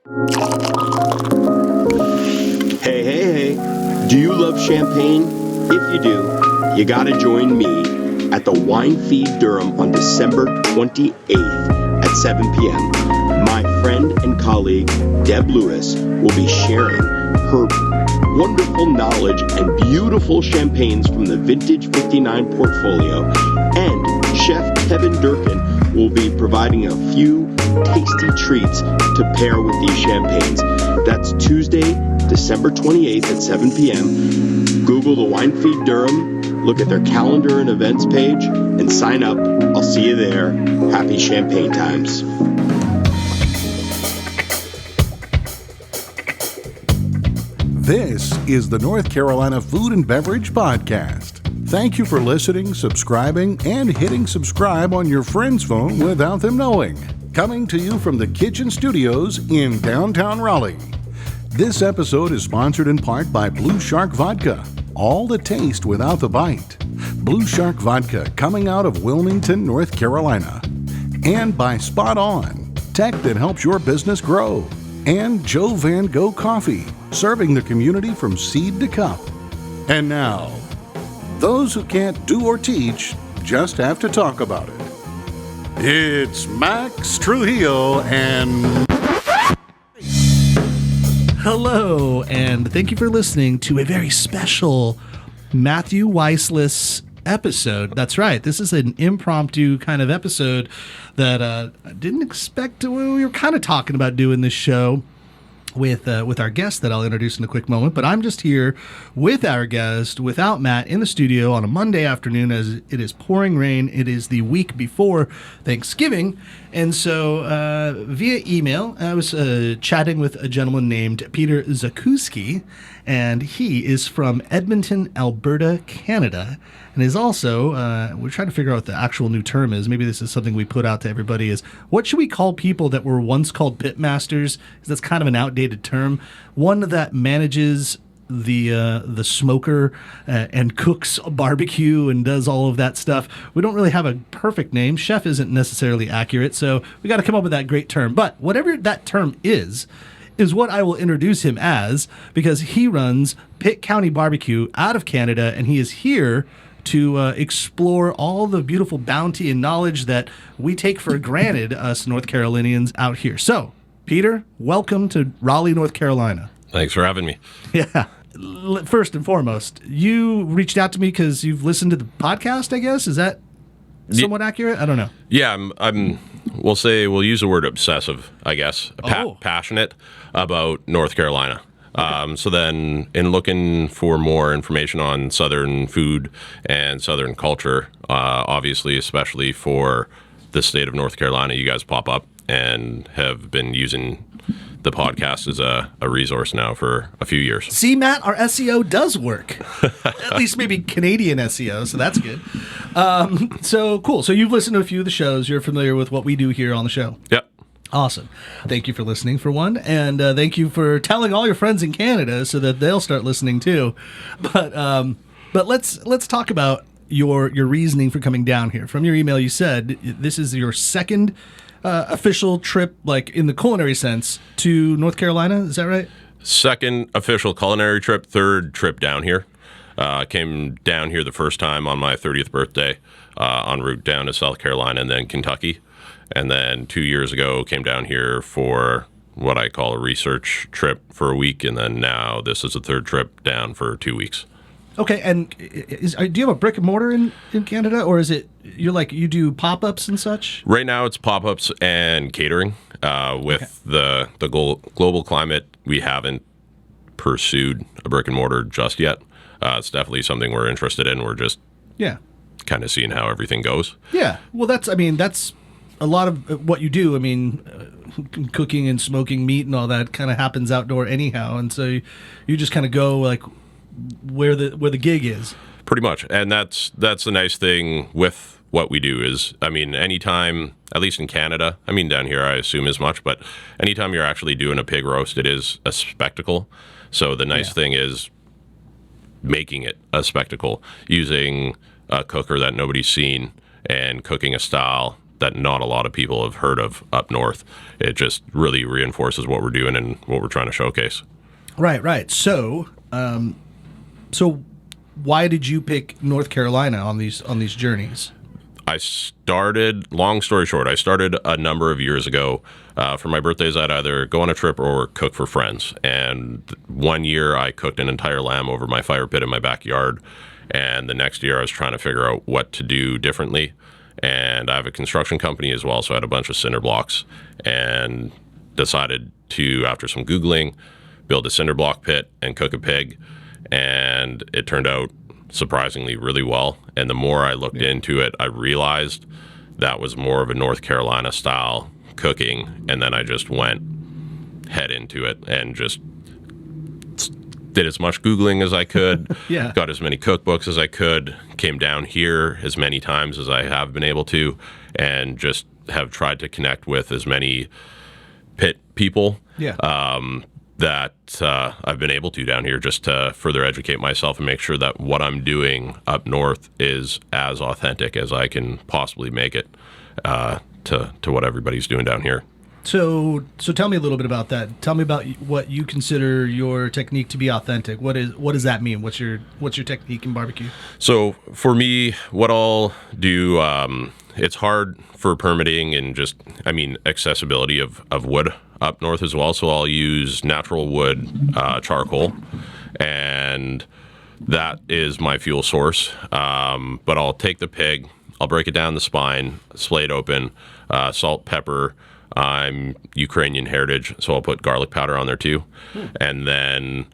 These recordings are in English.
Hey, hey, hey. Do you love champagne? If you do, you gotta join me at the Wine Feed Durham on December 28th at 7 p.m. My friend and colleague, Deb Lewis, will be sharing her wonderful knowledge and beautiful champagnes from the Vintage 59 portfolio, and Chef Kevin Durkin will be providing a few tasty treats to pair with these champagnes. That's Tuesday, December 28th at 7 p.m. Google the Wine Feed Durham, look at their calendar and events page, and sign up. I'll see you there. Happy champagne times. This is the North Carolina Food and Beverage Podcast. Thank you for listening, subscribing, and hitting subscribe on your friend's phone without them knowing. Coming to you from the Kitchen Studios in downtown Raleigh. This episode is sponsored in part by Blue Shark Vodka. All the taste without the bite. Blue Shark Vodka, coming out of Wilmington, North Carolina. And by Spot On, tech that helps your business grow. And Joe Van Gogh Coffee, serving the community from seed to cup. And now, those who can't do or teach just have to talk about it. It's Max Trujillo and... Hello, and thank you for listening to a very special Matthew Weisless episode. That's right. This is an impromptu kind of episode that I didn't expect to. We were kind of talking about doing this show with our guest that I'll introduce in a quick moment, but I'm just here with our guest, without Matt, in the studio on a Monday afternoon as it is pouring rain. It is the week before Thanksgiving, and so via email, I was chatting with a gentleman named Peter Zukiwski, and he is from Edmonton, Alberta, Canada, and is also, we're trying to figure out what the actual new term is. Maybe this is something we put out to everybody is, what should we call people that were once called pitmasters? Because that's kind of an outdated term. One that manages the smoker and cooks a barbecue and does all of that stuff. We don't really have a perfect name. Chef isn't necessarily accurate, so we got to come up with that great term. But whatever that term is what I will introduce him as, because he runs Pitt County Barbecue out of Canada, and he is here to explore all the beautiful bounty and knowledge that we take for granted, us North Carolinians out here. So, Peter, welcome to Raleigh, North Carolina. Thanks for having me. Yeah. First and foremost, you reached out to me because you've listened to the podcast, I guess? Is that somewhat accurate? I don't know. Yeah, we'll use the word obsessive, I guess. Passionate about North Carolina. Okay. So then, in looking for more information on Southern food and Southern culture, obviously, especially for the state of North Carolina, you guys pop up and have been using the podcast as a resource now for a few years. See, Matt, our SEO does work. At least maybe Canadian SEO, so that's good. So cool. So you've listened to a few of the shows. You're familiar with what we do here on the show. Yep. Awesome. Thank you for listening, for one, and thank you for telling all your friends in Canada so that they'll start listening too. But let's talk about your reasoning for coming down here. From your email, you said this is your second official trip, like in the culinary sense, to North Carolina. Is that right? Second official culinary trip, third trip down here. Came down here the first time on my 30th birthday, en route down to South Carolina and then Kentucky. And then 2 years ago, came down here for what I call a research trip for a week. And then now this is the third trip down for 2 weeks. Okay. And do you have a brick and mortar in Canada, or is it you do pop-ups and such? Right now it's pop-ups and catering. With the global climate, we haven't pursued a brick and mortar just yet. It's definitely something we're interested in. We're just kind of seeing how everything goes. Yeah. Well, that's a lot of what you do. I mean, cooking and smoking meat and all that kind of happens outdoor anyhow, and so you just kind of go like where the gig is. Pretty much, and that's the nice thing with what we do is, I mean, anytime, at least in Canada, I mean down here I assume as much, but anytime you're actually doing a pig roast, it is a spectacle. So the nice thing is making it a spectacle, using a cooker that nobody's seen and cooking a style that not a lot of people have heard of up north. It just really reinforces what we're doing and what we're trying to showcase. Right. So, so why did you pick North Carolina on these journeys? Long story short, I started a number of years ago. For my birthdays, I'd either go on a trip or cook for friends. And one year I cooked an entire lamb over my fire pit in my backyard. And the next year I was trying to figure out what to do differently. And I have a construction company as well, so I had a bunch of cinder blocks and decided to, after some Googling, build a cinder block pit and cook a pig. And it turned out surprisingly really well. And the more I looked into it, I realized that was more of a North Carolina style cooking. And then I just went head into it and just did as much Googling as I could, got as many cookbooks as I could, came down here as many times as I have been able to, and just have tried to connect with as many Pitt people that I've been able to down here, just to further educate myself and make sure that what I'm doing up north is as authentic as I can possibly make it to what everybody's doing down here. So tell me a little bit about that. Tell me about what you consider your technique to be authentic. What does that mean? What's your technique in barbecue? So for me, what I'll do, it's hard for permitting and just, accessibility of wood up north as well. So I'll use natural wood, charcoal, and that is my fuel source. But I'll take the pig, I'll break it down the spine, splay it open, salt, pepper. I'm Ukrainian heritage, so I'll put garlic powder on there too. And then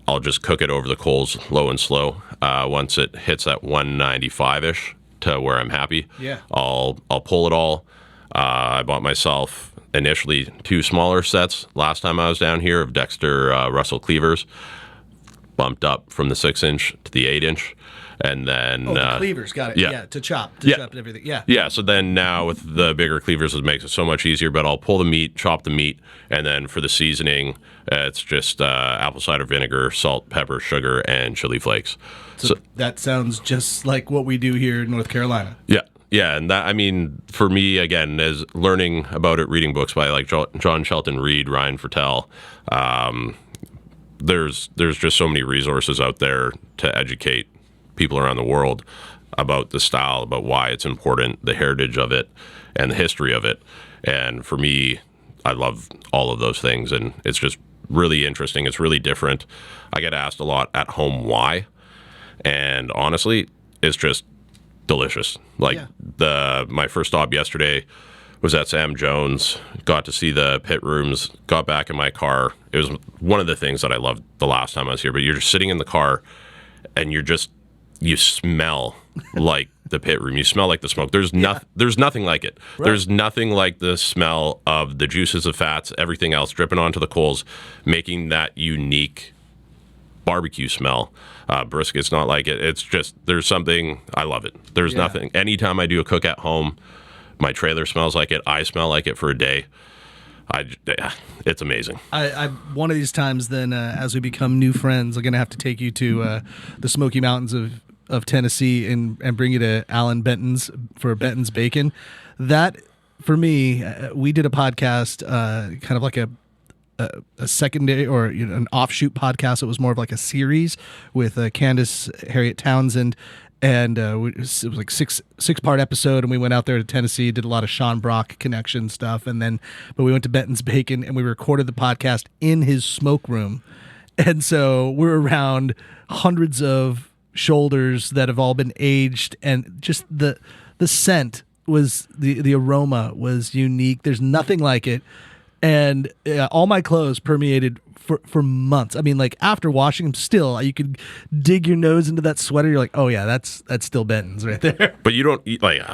I'll just cook it over the coals low and slow. Once it hits that 195-ish to where I'm happy, I'll pull it all. I bought myself initially 2 smaller sets last time I was down here of Dexter Russell cleavers, bumped up from the 6-inch to the 8-inch. And then the cleavers, got it. Yeah, to chop and everything. Yeah. So then now with the bigger cleavers, it makes it so much easier. But I'll pull the meat, chop the meat, and then for the seasoning, it's just apple cider vinegar, salt, pepper, sugar, and chili flakes. So that sounds just like what we do here in North Carolina. Yeah, and that, for me, again, as learning about it, reading books by like John Shelton Reed, Ryan Fertel, there's just so many resources out there to educate people around the world about the style, about why it's important, the heritage of it, and the history of it. And for me, I love all of those things, and it's just really interesting. It's really different. I get asked a lot at home why, and honestly, it's just delicious. My first stop yesterday was at Sam Jones, got to see the pit rooms, got back in my car. It was one of the things that I loved the last time I was here, but you're just sitting in the car and you smell like the pit room. You smell like the smoke. There's nothing like it. Right. There's nothing like the smell of the juices, of fats, everything else dripping onto the coals, making that unique barbecue smell. Brisket's not like it. It's just, there's something, I love it. There's nothing. Anytime I do a cook at home, my trailer smells like it. I smell like it for a day. It's amazing. I one of these times, then, as we become new friends, I'm going to have to take you to the Smoky Mountains of Tennessee and bring you to Alan Benton's for Benton's Bacon. That, for me, we did a podcast, kind of like a secondary or an offshoot podcast. It was more of like a series with Candace Harriet Townsend. And it was like six-part episode, and we went out there to Tennessee, did a lot of Sean Brock connection stuff, but we went to Benton's Bacon, and we recorded the podcast in his smoke room. And so we're around hundreds of shoulders that have all been aged, and just the scent was, the aroma was unique. There's nothing like it. And all my clothes permeated for months. After washing them, still you could dig your nose into that sweater. You're like, oh yeah, that's still Benton's right there. But you don't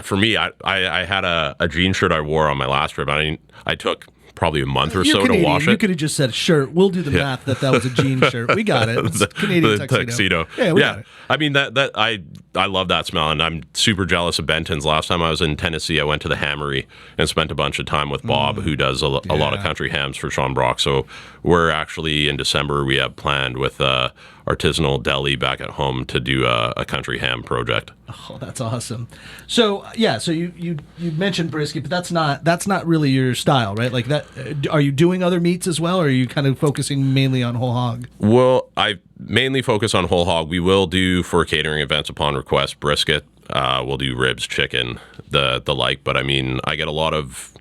for me, I had a jean shirt I wore on my last trip. I took probably a month or so to wash it. You could have just said shirt. We'll do the math that was a jean shirt. We got it. It's Canadian tuxedo. Yeah, we got it. I love that smell, and I'm super jealous of Benton's. Last time I was in Tennessee, I went to the Hammery and spent a bunch of time with Bob, who does a lot of country hams for Sean Brock. So we're actually in December, we have planned with artisanal deli back at home to do a country ham project. Oh, that's awesome. So so you mentioned brisket, but that's not really your style, right? Like that. Are you doing other meats as well, or are you kind of focusing mainly on whole hog? Well, I mainly focus on whole hog. We will do, for catering events upon request, brisket. We'll do ribs, chicken, the like. But I mean, I get a lot of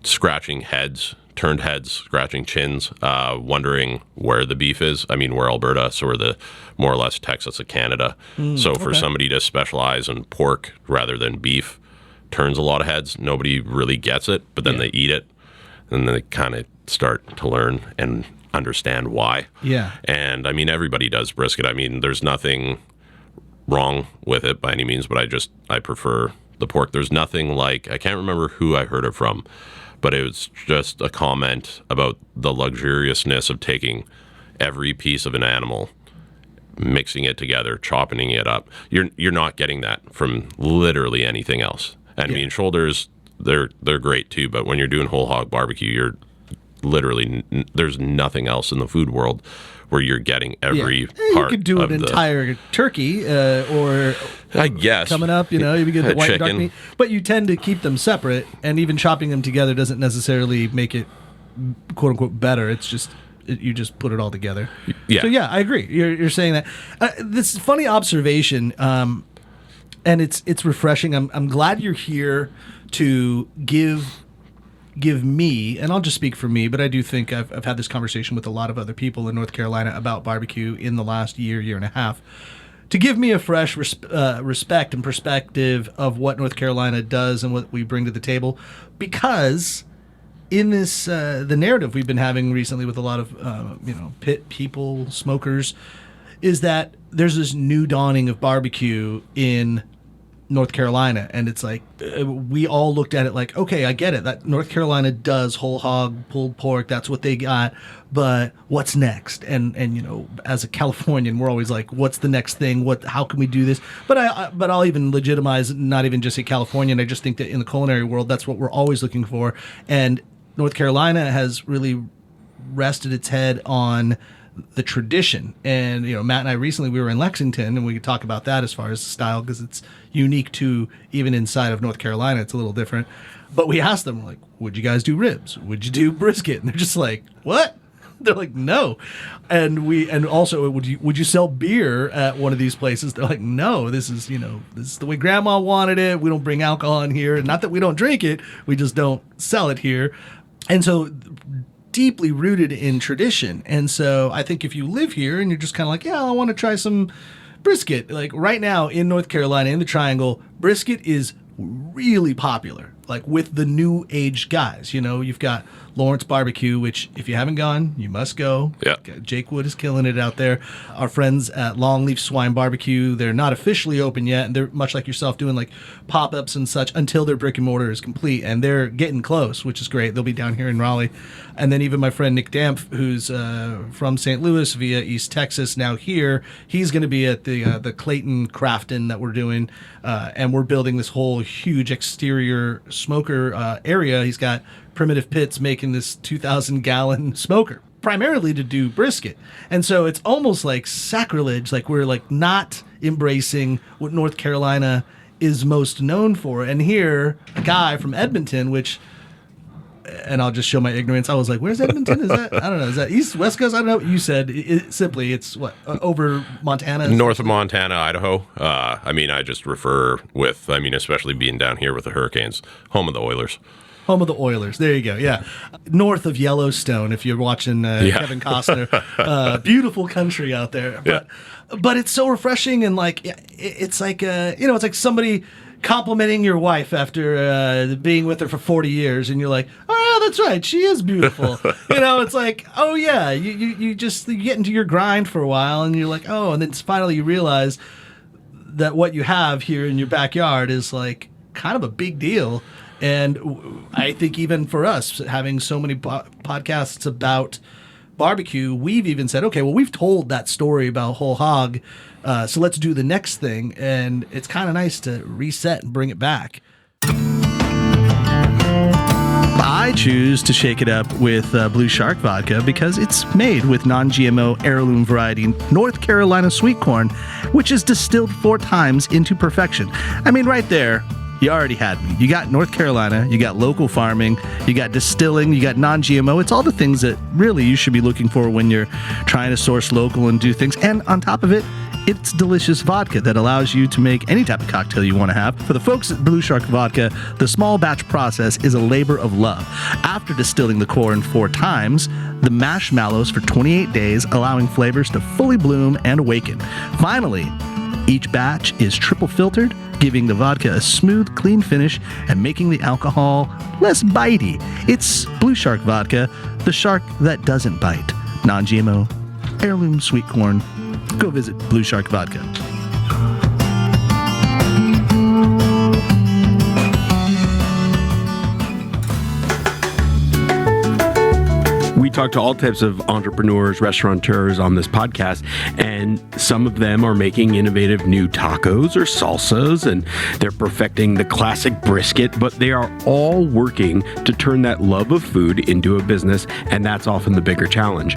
scratching heads, turned heads, scratching chins, wondering where the beef is. I mean, we're Alberta, so we're the more or less Texas of Canada. So for somebody to specialize in pork rather than beef turns a lot of heads. Nobody really gets it, but then they eat it, and then they kind of start to learn and understand why. Yeah. And I mean, everybody does brisket. I mean, there's nothing wrong with it by any means, but I prefer the pork. There's nothing like, I can't remember who I heard it from, but it was just a comment about the luxuriousness of taking every piece of an animal, mixing it together, chopping it up. You're not getting that from literally anything else. And I mean, shoulders, they're great too, but when you're doing whole hog barbecue, you're literally, there's nothing else in the food world where you're getting every part. You could do an entire turkey, or I guess coming up, you get the white and dark meat, but you tend to keep them separate, and even chopping them together doesn't necessarily make it quote unquote better. It's just you just put it all together. Yeah. So I agree. You're saying that. This funny observation, and it's refreshing. I'm glad you're here to give me, and I'll just speak for me, but I do think I've had this conversation with a lot of other people in North Carolina about barbecue in the last year and a half, to give me a fresh respect and perspective of what North Carolina does and what we bring to the table, because in this the narrative we've been having recently with a lot of Pitt people, smokers, is that there's this new dawning of barbecue in North Carolina, and it's like we all looked at it like, okay, I get it, that North Carolina does whole hog pulled pork, that's what they got, but what's next? And as a Californian, we're always like, what's the next thing? How can we do this? But I'll even legitimize, not even just a Californian. I just think that in the culinary world, that's what we're always looking for, and North Carolina has really rested its head on the tradition. And Matt and I recently, we were in Lexington, and we could talk about that as far as style, because it's unique to, even inside of North Carolina, it's a little different. But we asked them, like, would you guys do ribs? Would you do brisket? And they're just like, what? They're like, no. And also, would you sell beer at one of these places? They're like, no, this is the way grandma wanted it. We don't bring alcohol in here. Not that we don't drink it, we just don't sell it here. And so deeply rooted in tradition. And so I think if you live here and you're just kind of like, yeah, I want to try some brisket, like right now in North Carolina, in the Triangle, brisket is really popular, like with the new age guys. You've got Lawrence Barbecue, which if you haven't gone, you must go. Yeah. Jake Wood is killing it out there. Our friends at Longleaf Swine Barbecue, they're not officially open yet, and they're much like yourself doing like pop-ups and such until their brick and mortar is complete, and they're getting close, which is great. They'll be down here in Raleigh. And then even my friend Nick Damp, who's from St. Louis via East Texas, now here, he's going to be at the Clayton Crafton that we're doing, and we're building this whole huge exterior smoker area. He's got Primitive Pits making this 2,000-gallon smoker, primarily to do brisket. And so it's almost like sacrilege, like we're like not embracing what North Carolina is most known for. And here, a guy from Edmonton, and I'll just show my ignorance, I was like, where's Edmonton? Is that, I don't know, is that East, West Coast? I don't know. You said it's what, over Montana? North of Montana, Idaho. I just refer with, especially being down here with the Hurricanes, home of the Oilers. Home of the Oilers. There you go. Yeah. North of Yellowstone, if you're watching Kevin Costner. Beautiful country out there. But it's so refreshing, and like it's like it's like somebody complimenting your wife after being with her for 40 years, and you're like, oh yeah, that's right, she is beautiful. It's like, oh yeah, you get into your grind for a while, and you're like, oh, and then finally you realize that what you have here in your backyard is like kind of a big deal. And I think even for us, having so many podcasts about barbecue, we've even said, okay, well, we've told that story about whole hog, so let's do the next thing. And it's kind of nice to reset and bring it back. I choose to shake it up with Blue Shark vodka because it's made with non-GMO heirloom variety North Carolina sweet corn, which is distilled 4 times into perfection. I mean, right there, you already had me. You got North Carolina, you got local farming, you got distilling, you got non-GMO. It's all the things that really you should be looking for when you're trying to source local and do things. And on top of it, it's delicious vodka that allows you to make any type of cocktail you want to have. For the folks at Blue Shark Vodka, the small batch process is a labor of love. After distilling the corn 4 times, the mash mallows for 28 days, allowing flavors to fully bloom and awaken. Finally, each batch is triple filtered, giving the vodka a smooth, clean finish and making the alcohol less bitey. It's Blue Shark Vodka, the shark that doesn't bite. Non-GMO, heirloom sweet corn. Go visit Blue Shark Vodka. We talk to all types of entrepreneurs, restaurateurs on this podcast, and some of them are making innovative new tacos or salsas, and they're perfecting the classic brisket, but they are all working to turn that love of food into a business, and that's often the bigger challenge.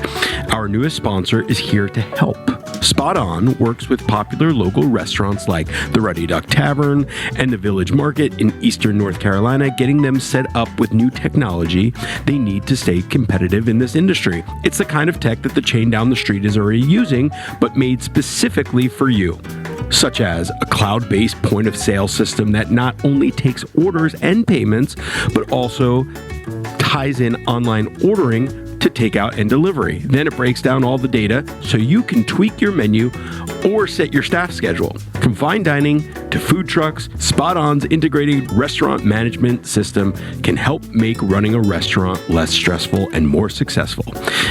Our newest sponsor is here to help. Spot On works with popular local restaurants like the Ruddy Duck Tavern and the Village Market in eastern North Carolina, getting them set up with new technology they need to stay competitive in this industry. It's the kind of tech that the chain down the street is already using, but made specifically for you, such as a cloud-based point-of-sale system that not only takes orders and payments, but also ties in online ordering to takeout and delivery. Then it breaks down all the data so you can tweak your menu or set your staff schedule. From fine dining to food trucks, Spot On's integrated restaurant management system can help make running a restaurant less stressful and more successful.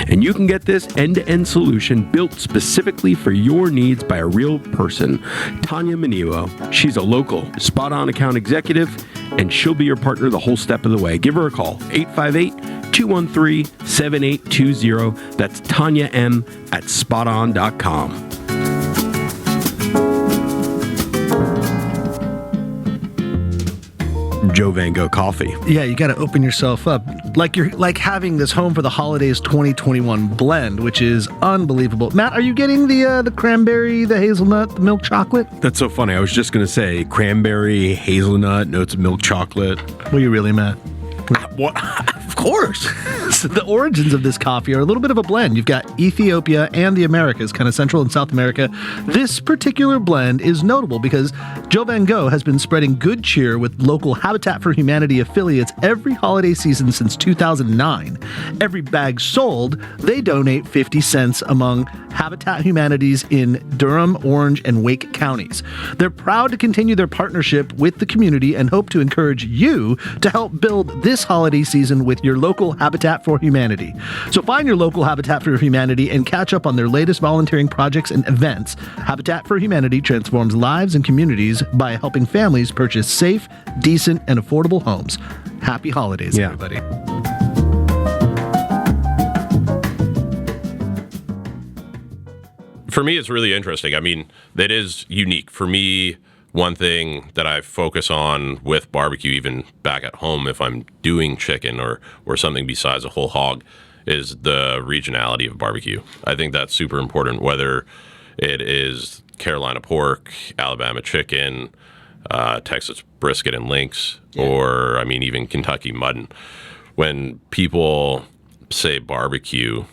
And you can get this end-to-end solution built specifically for your needs by a real person, Tanya Maniwo. She's a local Spot On account executive, and she'll be your partner the whole step of the way. Give her a call, 858-213-7820. That's Tanya M at spoton.com. Joe Van Gogh coffee. Yeah, you got to open yourself up. Like you're like having this Home for the Holidays 2021 blend, which is unbelievable. Matt, are you getting the cranberry, the hazelnut, the milk chocolate? That's so funny. I was just going to say cranberry, hazelnut, notes of milk chocolate. Were you really, Matt? What? Of course. So the origins of this coffee are a little bit of a blend. You've got Ethiopia and the Americas, kind of Central and South America. This particular blend is notable because Joe Van Gogh has been spreading good cheer with local Habitat for Humanity affiliates every holiday season since 2009. Every bag sold, they donate 50 cents among Habitat Humanities in Durham, Orange, and Wake counties. They're proud to continue their partnership with the community and hope to encourage you to help build this holiday season with your local Habitat for Humanity. So find your local Habitat for Humanity and catch up on their latest volunteering projects and events. Habitat for Humanity transforms lives and communities by helping families purchase safe, decent, and affordable homes. Happy holidays, everybody. For me, it's really interesting. I mean, that is unique. For me, one thing that I focus on with barbecue, even back at home, if I'm doing chicken or something besides a whole hog, is the regionality of barbecue. I think that's super important, whether it is Carolina pork, Alabama chicken, Texas brisket and links, or, I mean, even Kentucky mutton. When people say barbecue,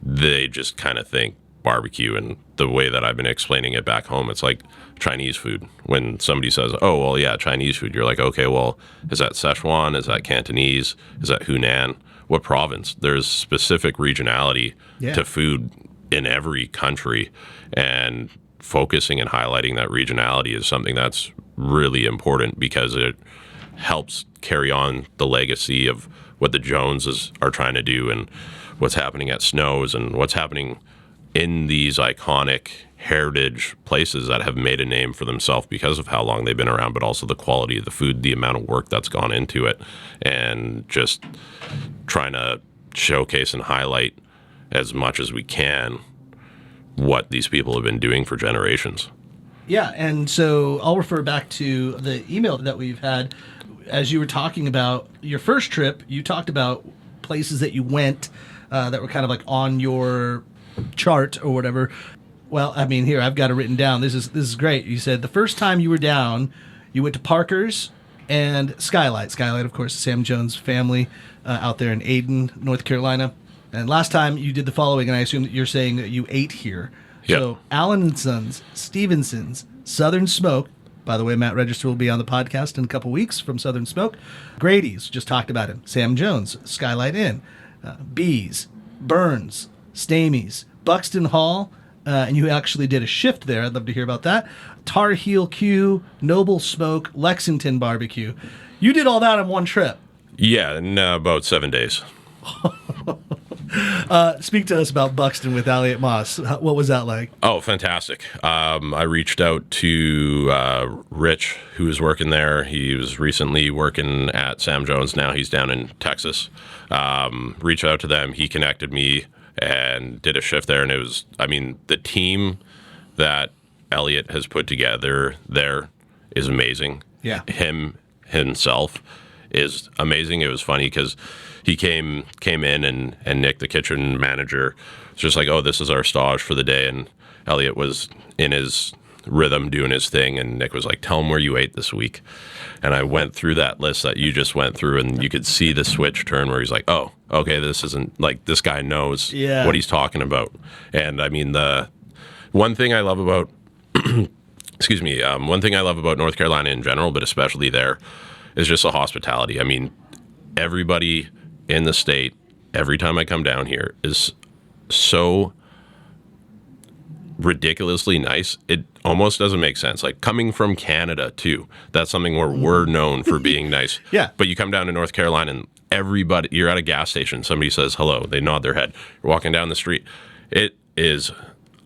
they just kind of think barbecue, and the way that I've been explaining it back home, it's like Chinese food. When somebody says, oh, well, yeah, Chinese food, you're like, okay, well, is that Szechuan? Is that Cantonese? Is that Hunan? What province? There's specific regionality to food in every country, and focusing and highlighting that regionality is something that's really important because it helps carry on the legacy of what the Joneses are trying to do and what's happening at Snow's and what's happening in these iconic heritage places that have made a name for themselves because of how long they've been around, but also the quality of the food, the amount of work that's gone into it, and just trying to showcase and highlight as much as we can what these people have been doing for generations. Yeah, and so I'll refer back to the email that we've had. as you were talking about your first trip, you talked about places that you went that were kind of like on your chart or whatever. Well, I mean, here I've got it written down. This is great. You said the first time you were down, you went to Parker's and Skylight. Skylight, of course, Sam Jones' family out there in Ayden, North Carolina. And last time you did the following, and I assume that you're saying that you ate here. Yep. So Allen & Sons, Stevenson's, Southern Smoke. By the way, Matt Register will be on the podcast in a couple weeks from Southern Smoke. Grady's, just talked about him. Sam Jones, Skylight Inn. Bees, Burns, Stamey's, Buxton Hall, and you actually did a shift there. I'd love to hear about that. Tar Heel Q, Noble Smoke, Lexington Barbecue. You did all that in one trip. Yeah, in about 7 days. Speak to us about Buxton with Elliot Moss. What was that like? Oh, fantastic. I reached out to Rich, who was working there. He was recently working at Sam Jones. Now he's down in Texas. Reached out to them. He connected me and did a shift there. And it was, I mean, the team that Elliot has put together there is amazing. Yeah. Himself is amazing. It was funny because he came in and Nick, the kitchen manager, was just like, oh, this is our stage for the day. And Elliot was in his rhythm doing his thing. And Nick was like, tell him where you ate this week. And I went through that list that you just went through, and you could see the switch turn where he's like, oh, okay, this isn't like, this guy knows what he's talking about. And I mean, the one thing I love about, excuse me, one thing I love about North Carolina in general, but especially there, is just the hospitality. I mean, everybody in the state, every time I come down here, is so ridiculously nice. It almost doesn't make sense. Like coming from Canada too, that's something where we're known for being nice. Yeah. But you come down to North Carolina and everybody, you're at a gas station, somebody says hello, they nod their head. You're walking down the street. It is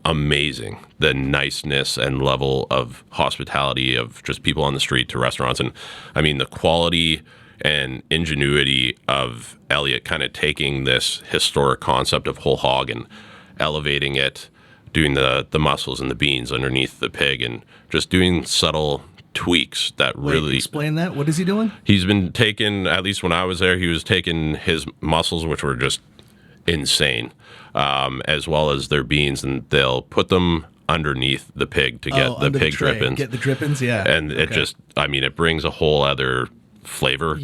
amazing, the niceness and level of hospitality of just people on the street to restaurants. And I mean, the quality and ingenuity of Elliot kind of taking this historic concept of whole hog and elevating it, doing the mussels and the beans underneath the pig, and just doing subtle tweaks that really... Explain that. What is he doing? He's been taking, at least when I was there, he was taking his mussels, which were just insane, as well as their beans, and they'll put them underneath the pig to get the pig drippings. Get the drippings, yeah. And it just, I mean, it brings a whole other flavor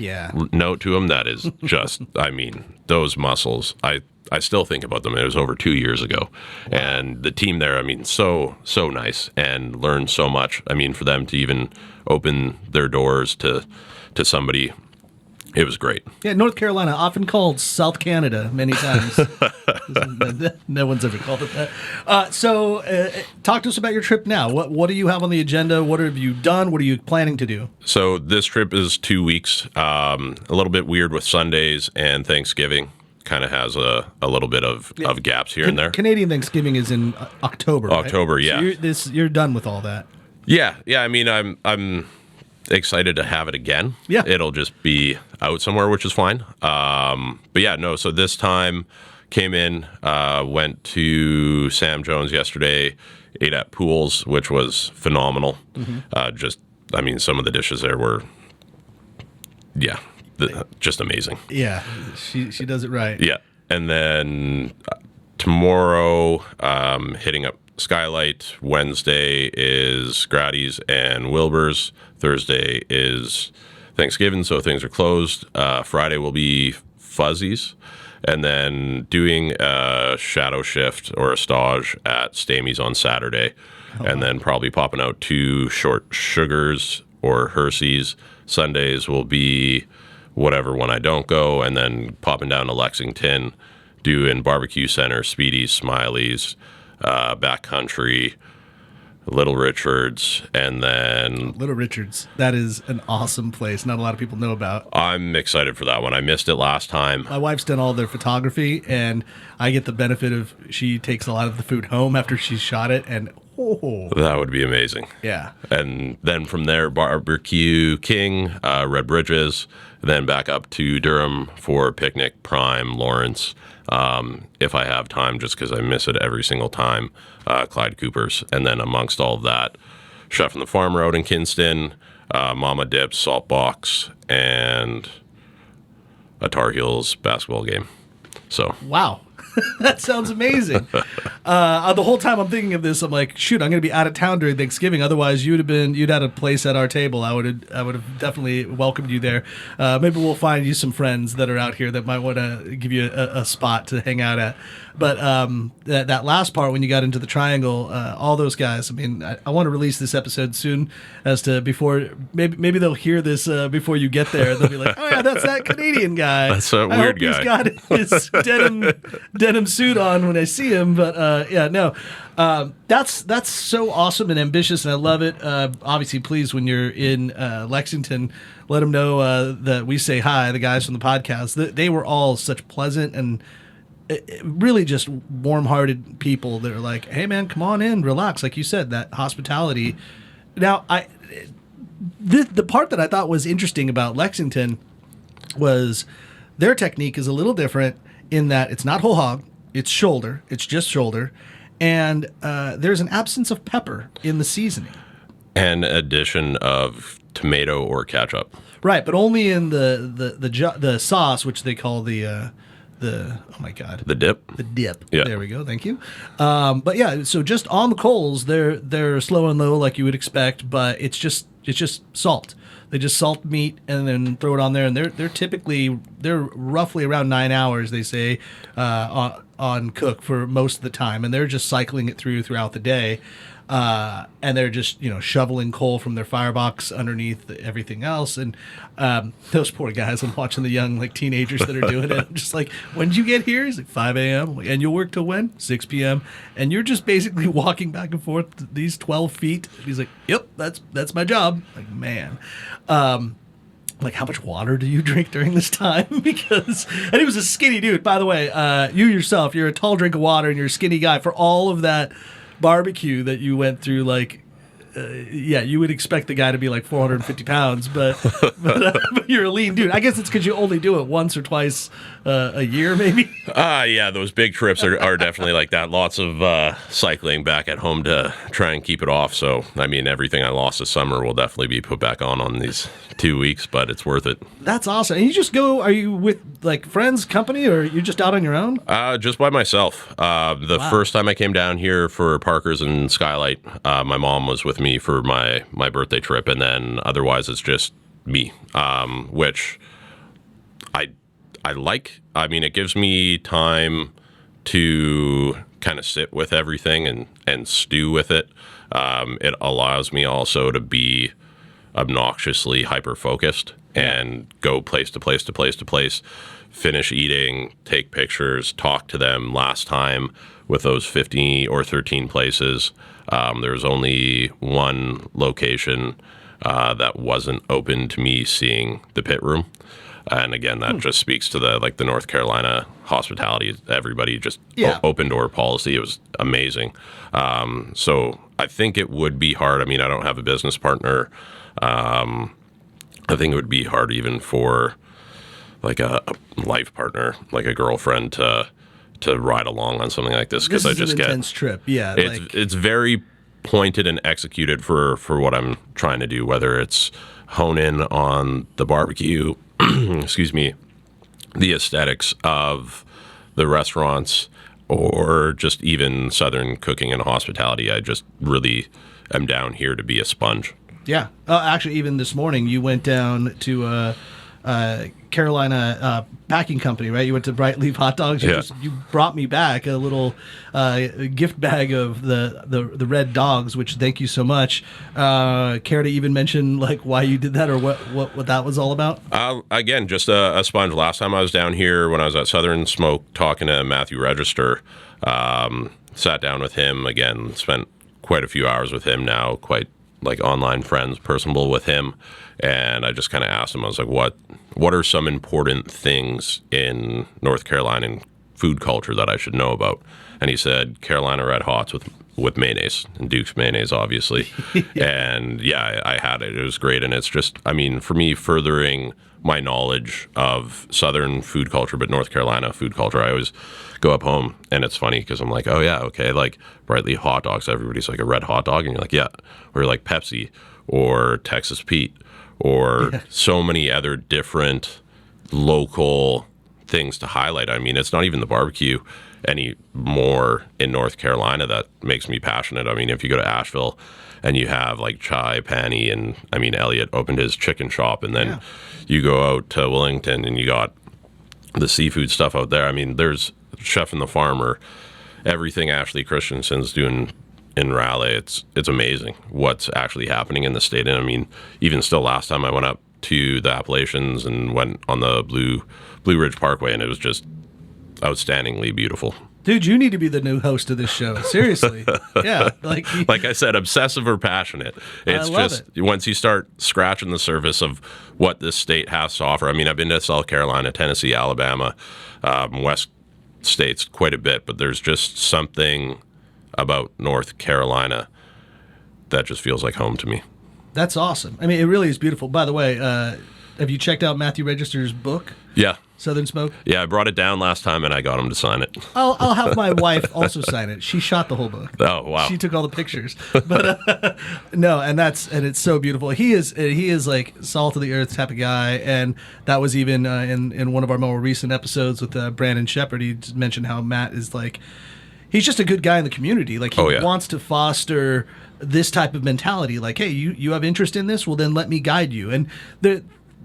note to them that is just, I mean, those mussels, I still think about them. It was over 2 years ago. Wow. And the team there, I mean, so nice, and learned so much. I mean, for them to even open their doors to somebody, it was great. Yeah, North Carolina, often called South Canada many times. No one's ever called it that. So talk to us about your trip now. What do you have on the agenda? What have you done? What are you planning to do? So this trip is 2 weeks. A little bit weird with Sundays and Thanksgiving. Kind of has a little bit of gaps here and there. Canadian Thanksgiving is in October. October, right? Yeah. So you're done with all that. Yeah. I mean, I'm excited to have it again. Yeah. It'll just be out somewhere, which is fine. But yeah, no. So this time came in, went to Sam Jones yesterday, ate at Pools, which was phenomenal. Mm-hmm. I mean, some of the dishes there were, just amazing. Yeah, she does it right. Yeah. And then tomorrow, hitting up Skylight. Wednesday is Grady's and Wilbur's. Thursday is Thanksgiving, so things are closed. Friday will be Fuzzy's. And then doing a shadow shift or a stage at Stamey's on Saturday. And then probably popping out to Short Sugars or Hershey's. Sundays will be whatever when I don't go, and then popping down to Lexington, doing Barbecue Center, Speedy's, Smiley's, Backcountry, Little Richard's, and then... Little Richard's. That is an awesome place. Not a lot of people know about. I'm excited for that one. I missed it last time. My wife's done all their photography, and I get the benefit of she takes a lot of the food home after she's shot it, and that would be amazing. Yeah. And then from there, Barbecue King, Red Bridges, then back up to Durham for Picnic, Prime, Lawrence, if I have time, just because I miss it every single time, Clyde Cooper's. And then amongst all of that, Chef on the Farm Road in Kinston, Mama Dips, Salt Box, and a Tar Heels basketball game. So Wow. That sounds amazing. The whole time I'm thinking of this, I'm like, shoot, I'm going to be out of town during Thanksgiving. Otherwise, you'd had a place at our table. I would have definitely welcomed you there. Maybe we'll find you some friends that are out here that might want to give you a spot to hang out at. But that last part when you got into the triangle, all those guys. I mean, I want to release this episode soon, as to before maybe they'll hear this before you get there. They'll be like, oh yeah, that's that Canadian guy. That's a weird guy. He's got his denim suit on when I see him. But yeah, no, that's so awesome and ambitious, and I love it. Obviously, please, when you're in Lexington, let them know that we say hi. The guys from the podcast, they were all such pleasant and really just warm-hearted people that are like, hey man, come on in, relax. Like you said, that hospitality. Now, the part that I thought was interesting about Lexington was their technique is a little different in that it's not whole hog, it's shoulder, it's just shoulder, and there's an absence of pepper in the seasoning. And addition of tomato or ketchup. Right, but only in the sauce, which they call the oh my god, The dip. the dip. Yeah. There we go. Thank you. But yeah, so just on the coals, they're slow and low like you would expect, but it's just salt. They just salt meat and then throw it on there, and they're roughly around 9 hours, they say, on cook for most of the time, and they're just cycling it throughout the day. And they're just, shoveling coal from their firebox underneath everything else. And those poor guys, I'm watching the young, teenagers that are doing it. I'm just like, when did you get here? He's like, 5 a.m. And you'll work till when? 6 p.m. And you're just basically walking back and forth these 12 feet. And he's like, yep, that's my job. Like, man. Like, how much water do you drink during this time? And he was a skinny dude, by the way. You yourself, you're a tall drink of water and you're a skinny guy. For all of that barbecue that you went through, you would expect the guy to be like 450 pounds, but you're a lean dude. I guess it's because you only do it once or twice a year, maybe. Yeah, those big trips are definitely like that. Lots of cycling back at home to try and keep it off. So, I mean, everything I lost this summer will definitely be put back on these 2 weeks, but it's worth it. That's awesome. And you just go, are you with friends, company, or are you just out on your own? Just by myself. Wow. First time I came down here for Parker's and Skylight, my mom was with me for my birthday trip, and then otherwise it's just me, which I like. I mean, it gives me time to kind of sit with everything and stew with it. It allows me also to be obnoxiously hyper-focused and go place to place to place to place, finish eating, take pictures, talk to them. Last time with those 50 or 13 places, there was only one location that wasn't open to me seeing the pit room. And again, that just speaks to the North Carolina hospitality. Everybody just open door policy. It was amazing. So I think it would be hard. I mean, I don't have a business partner. I think it would be hard even for a life partner, like a girlfriend, to ride along on something like this, because I just get an intense trip. Yeah, it's very pointed and executed for what I'm trying to do, whether it's hone in on the barbecue, excuse me, the aesthetics of the restaurants, or just even Southern cooking and hospitality. I just really am down here to be a sponge. Yeah. Actually, even this morning, you went down to Carolina Packing Company, right? You went to Bright Leaf Hot Dogs. You brought me back a little gift bag of the red dogs, which thank you so much. Care to even mention why you did that, or what that was all about? Again, just a sponge. Last time I was down here when I was at Southern Smoke talking to Matthew Register, sat down with him again, spent quite a few hours with him now, quite online friends, personable with him. And I just kind of asked him, I was like, what are some important things in North Carolina food culture that I should know about? And he said, Carolina Red Hots with mayonnaise, and Duke's mayonnaise, obviously. And yeah, I had it. It was great. And it's just, I mean, for me, furthering my knowledge of Southern food culture, but North Carolina food culture, I always go up home, and it's funny because I'm like, oh yeah, okay, Bright Leaf hot dogs, everybody's like, a red hot dog, and you're like, yeah, or Pepsi or Texas Pete or so many other different local things to highlight. I mean, it's not even the barbecue anymore in North Carolina that makes me passionate. I mean, if you go to Asheville and you have like Chai, Pani, and I mean, Elliot opened his chicken shop, and then you go out to Wellington and you got the seafood stuff out there. I mean, there's Chef and the Farmer, everything Ashley Christensen's doing in Raleigh. It's amazing what's actually happening in the state. And I mean, even still, last time I went up to the Appalachians and went on the Blue Ridge Parkway, and it was just outstandingly beautiful. Dude, you need to be the new host of this show. Seriously. Yeah. Like I said, obsessive or passionate. It's just once you start scratching the surface of what this state has to offer. I mean, I've been to South Carolina, Tennessee, Alabama, West states quite a bit, but there's just something about North Carolina that just feels like home to me. That's awesome. I mean, it really is beautiful. By the way, have you checked out Matthew Register's book? Yeah. Southern Smoke? Yeah, I brought it down last time and I got him to sign it. I'll have my wife also sign it. She shot the whole book. Oh, wow. She took all the pictures. But no, and it's so beautiful. He is like salt of the earth type of guy, and that was even in one of our more recent episodes with Brandon Shepard. He mentioned how Matt is like, he's just a good guy in the community. Like, he wants to foster this type of mentality. Like, hey, you have interest in this? Well, then let me guide you. And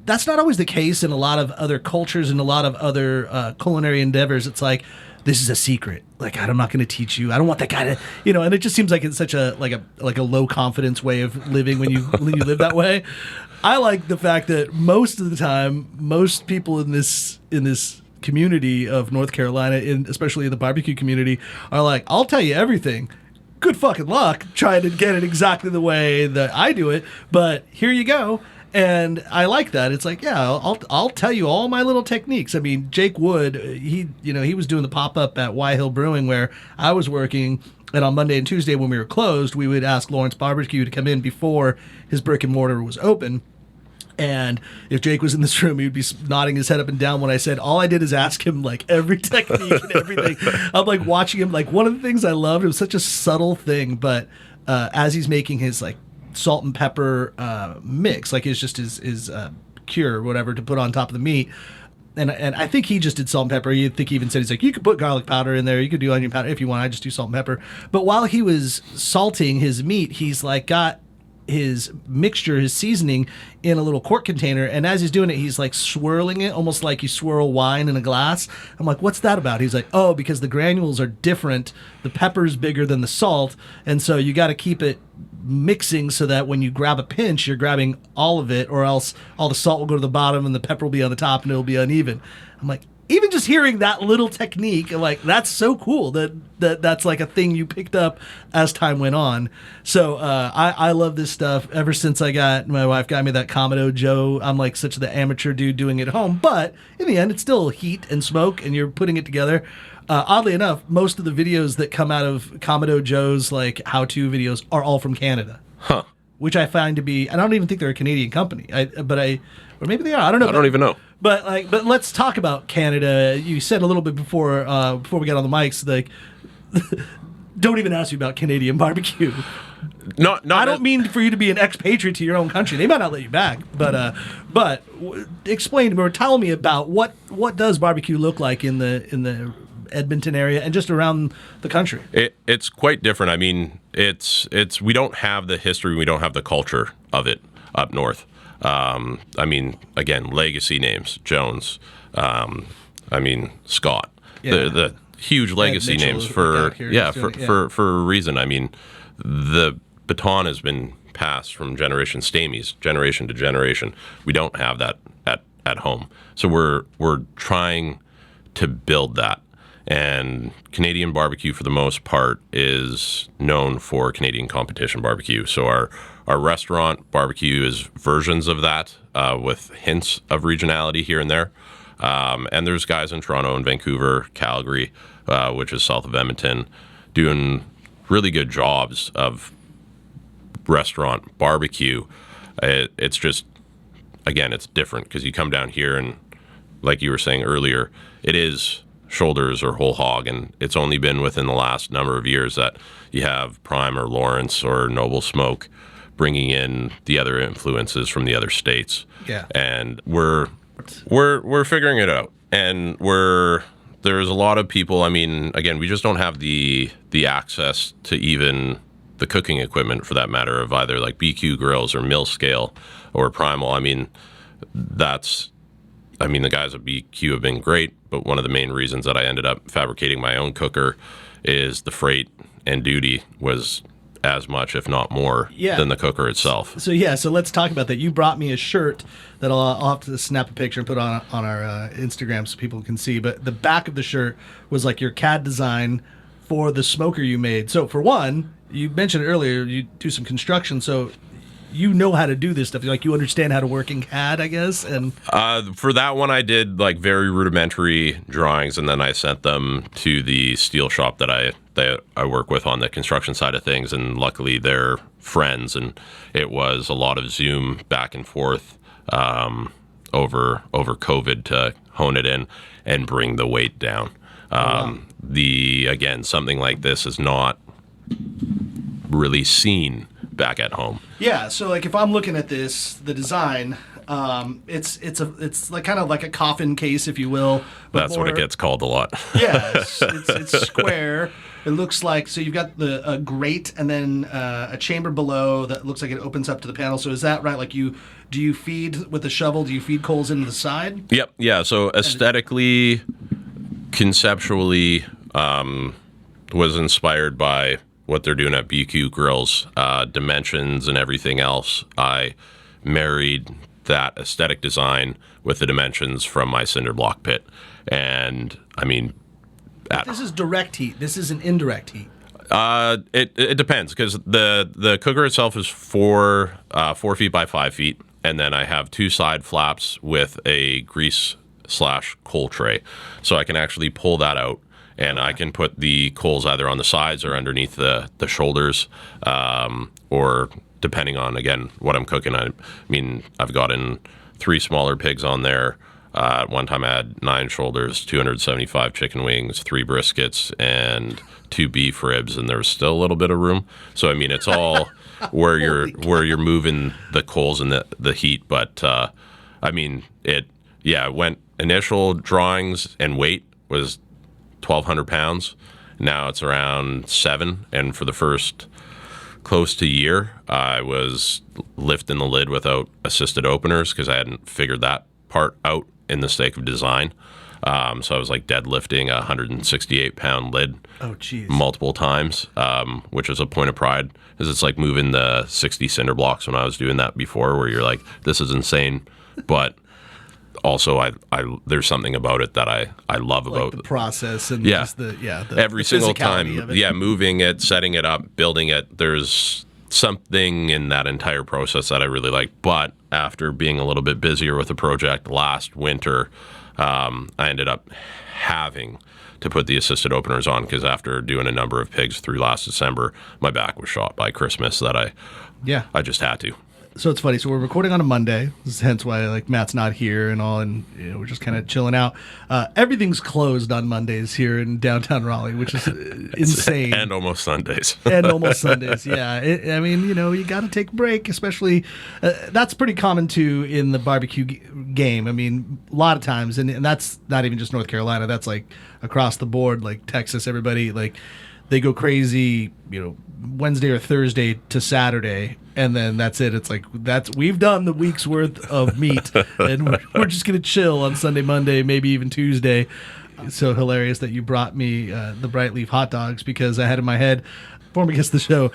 that's not always the case in a lot of other cultures and a lot of other culinary endeavors. It's like, this is a secret. Like, I'm not going to teach you. I don't want that guy to, and it just seems like it's such a low confidence way of living when you live that way. I like the fact that most of the time, most people in this community of North Carolina, especially in the barbecue community, are like, I'll tell you everything. Good fucking luck trying to get it exactly the way that I do it, but here you go. And I like that. It's like, yeah, I'll tell you all my little techniques. I mean, Jake Wood, he was doing the pop-up at Y Hill Brewing where I was working, and on Monday and Tuesday when we were closed, we would ask Lawrence Barbecue to come in before his brick and mortar was open. And if Jake was in this room, he would be nodding his head up and down when I said, all I did is ask him like every technique and everything. I'm like watching him. Like, one of the things I loved, it was such a subtle thing, but as he's making his like salt and pepper mix, like his cure or whatever to put on top of the meat. And I think he just did salt and pepper. I think he even said, he's like, you could put garlic powder in there. You could do onion powder if you want. I just do salt and pepper. But while he was salting his meat, he's like got his mixture, his seasoning in a little quart container. And as he's doing it, he's like swirling it almost like you swirl wine in a glass. I'm like, what's that about? He's like, oh, because the granules are different. The pepper's bigger than the salt. And so you got to keep it mixing so that when you grab a pinch, you're grabbing all of it, or else all the salt will go to the bottom and the pepper will be on the top and it'll be uneven. I'm like, even just hearing that little technique, like, that's so cool that's like a thing you picked up as time went on. So I love this stuff. Ever since my wife got me that Commodore Joe, I'm like such the amateur dude doing it at home. But in the end, it's still heat and smoke, and you're putting it together. Oddly enough, most of the videos that come out of Commodore Joe's like how-to videos are all from Canada. Huh. Which I find to be, I don't even think they're a Canadian company. Or maybe they are. I don't know. I don't even know. But let's talk about Canada. You said a little bit before we got on the mics, like, don't even ask me about Canadian barbecue. I don't mean for you to be an expatriate to your own country. They might not let you back, but explain to me or tell me about what does barbecue look like in the Edmonton area and just around the country. It's quite different. I mean, it's we don't have the history, we don't have the culture of it up north. I mean, again, legacy names, Jones, Scott, the huge legacy names for a reason. I mean, the baton has been passed from generation to generation. We don't have that at home. So we're trying to build that. And Canadian barbecue, for the most part, is known for Canadian competition barbecue. So our restaurant barbecue is versions of that with hints of regionality here and there. And there's guys in Toronto and Vancouver, Calgary, which is south of Edmonton, doing really good jobs of restaurant barbecue. It's just, again, it's different because you come down here and, like you were saying earlier, it is shoulders or whole hog, and it's only been within the last number of years that you have Prime or Lawrence or Noble Smoke bringing in the other influences from the other states. Yeah. And we're figuring it out. And there's a lot of people, I mean, again, we just don't have the access to even the cooking equipment, for that matter, of either like BQ grills or mill scale or primal. I mean, the guys at BQ have been great, but one of the main reasons that I ended up fabricating my own cooker is the freight and duty was as much, if not more, than the cooker itself. So let's talk about that. You brought me a shirt that I'll have to snap a picture and put on our Instagram so people can see. But the back of the shirt was like your CAD design for the smoker you made. So for one, you mentioned earlier you do some construction, so you know how to do this stuff. Like, you understand how to work in CAD, I guess. And for that one, I did like very rudimentary drawings, and then I sent them to the steel shop that I work with on the construction side of things. And luckily, they're friends, and it was a lot of Zoom back and forth over COVID to hone it in and bring the weight down. Again, something like this is not really seen back at home. Yeah, so like if I'm looking at this, the design, it's like kind of like a coffin case, if you will. But that's what it gets called a lot. Yeah, it's square. It looks like, so you've got the grate and then a chamber below that looks like it opens up to the panel. So is that right? Like do you feed with a shovel? Do you feed coals into the side? Yep. Yeah. So aesthetically, conceptually, was inspired by what they're doing at BQ Grills, dimensions and everything else. I married that aesthetic design with the dimensions from my cinder block pit. And I mean, this is direct heat. This is an indirect heat. It depends, because the cooker itself is 4 feet by 5 feet, and then I have 2 side flaps with a grease/coal tray, so I can actually pull that out. And I can put the coals either on the sides or underneath the shoulders, or depending on, again, what I'm cooking. I mean, I've gotten 3 smaller pigs on there. At one time I had 9 shoulders, 275 chicken wings, 3 briskets, and 2 beef ribs, and there was still a little bit of room. So, I mean, it's all where you're moving the coals and the heat. But, I mean, it went initial drawings and weight was 1,200 pounds. Now it's around 7, and for the first close to year, I was lifting the lid without assisted openers because I hadn't figured that part out in the sake of design. So I was like deadlifting a 168-pound lid multiple times, which is a point of pride, because it's like moving the 60 cinder blocks when I was doing that before, where you're like, this is insane, but also, I there's something about it that I love like about the process and just every single time, moving it, setting it up, building it. There's something in that entire process that I really like. But after being a little bit busier with the project last winter, I ended up having to put the assisted openers on, because after doing a number of pigs through last December, my back was shot by Christmas that I just had to. So it's funny. So we're recording on a Monday. This is hence why like Matt's not here and all, and we're just kind of chilling out. Everything's closed on Mondays here in downtown Raleigh, which is insane. And almost Sundays. Yeah. I mean, you got to take a break, especially that's pretty common too in the barbecue game. I mean, a lot of times, and that's not even just North Carolina. That's like across the board, like Texas. Everybody like they go crazy, Wednesday or Thursday to Saturday, and then that's it. It's like we've done the week's worth of meat, and we're just gonna chill on Sunday, Monday, maybe even Tuesday. It's so hilarious that you brought me the Bright Leaf hot dogs, because I had in my head, former guest of the show,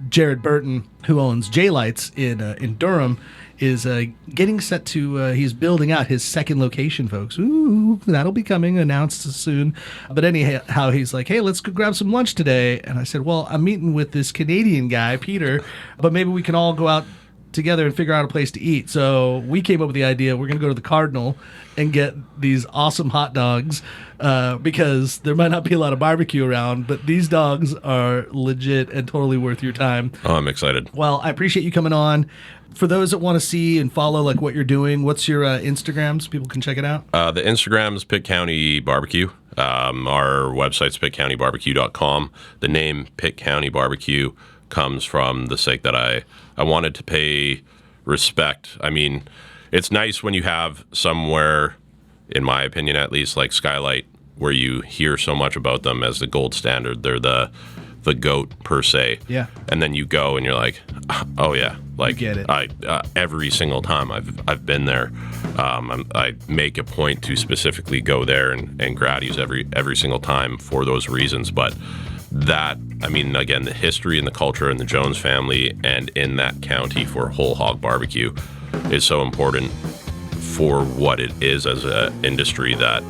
Jared Burton, who owns J Lights in Durham, is getting set to, he's building out his second location, folks. Ooh, that'll be coming, announced soon. But anyhow, he's like, hey, let's go grab some lunch today. And I said, well, I'm meeting with this Canadian guy, Peter, but maybe we can all go out together and figure out a place to eat. So we came up with the idea, we're going to go to the Cardinal and get these awesome hot dogs, because there might not be a lot of barbecue around, but these dogs are legit and totally worth your time. Oh, I'm excited. Well, I appreciate you coming on. For those that want to see and follow like what you're doing, what's your Instagrams? People can check it out. The Instagram's Pitt County Barbecue. Our website's pittcountybarbecue.com. The name Pitt County Barbecue comes from the sake that I wanted to pay respect. I mean, it's nice when you have somewhere, in my opinion at least, like Skylight, where you hear so much about them as the gold standard. They're the GOAT per se. Yeah. And then you go and you're like, oh yeah, like get it. I every single time I've been there, I make a point to specifically go there and grad use every single time for those reasons. But that, I mean, again, the history and the culture in the Jones family and in that county for whole hog barbecue is so important for what it is as an industry that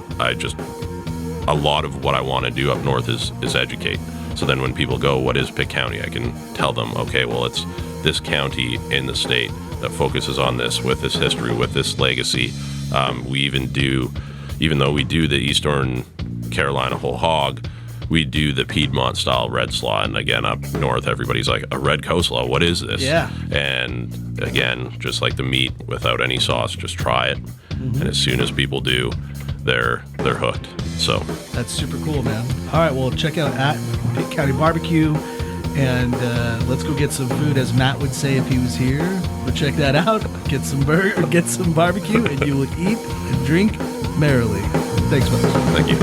a lot of what I want to do up north is educate. So then when people go, what is Pitt County? I can tell them, okay, well, it's this county in the state that focuses on this, with this history, with this legacy. We even though we do the Eastern Carolina whole hog, we do the Piedmont style red slaw. And again, up north, everybody's like, a red coleslaw, what is this? Yeah. And again, just like the meat without any sauce, just try it. Mm-hmm. And as soon as people do, they're hooked. So that's super cool, man. All right, well, check out at Pitt County Barbecue, and let's go get some food, as Matt would say if he was here. But check that out. Get some get some barbecue, and you will eat and drink merrily. Thanks, folks. Thank you.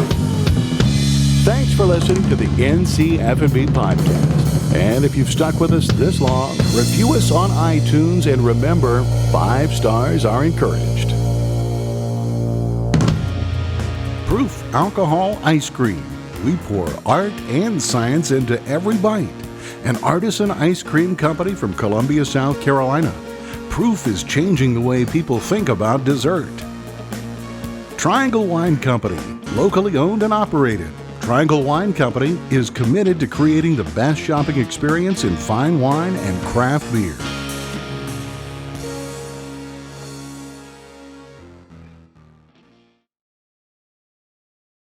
Thanks for listening to the NC F&B podcast. And if you've stuck with us this long, review us on iTunes, and remember, 5 stars are encouraged. Proof Alcohol Ice Cream. We pour art and science into every bite. An artisan ice cream company from Columbia, South Carolina. Proof is changing the way people think about dessert. Triangle Wine Company, locally owned and operated. Triangle Wine Company is committed to creating the best shopping experience in fine wine and craft beer.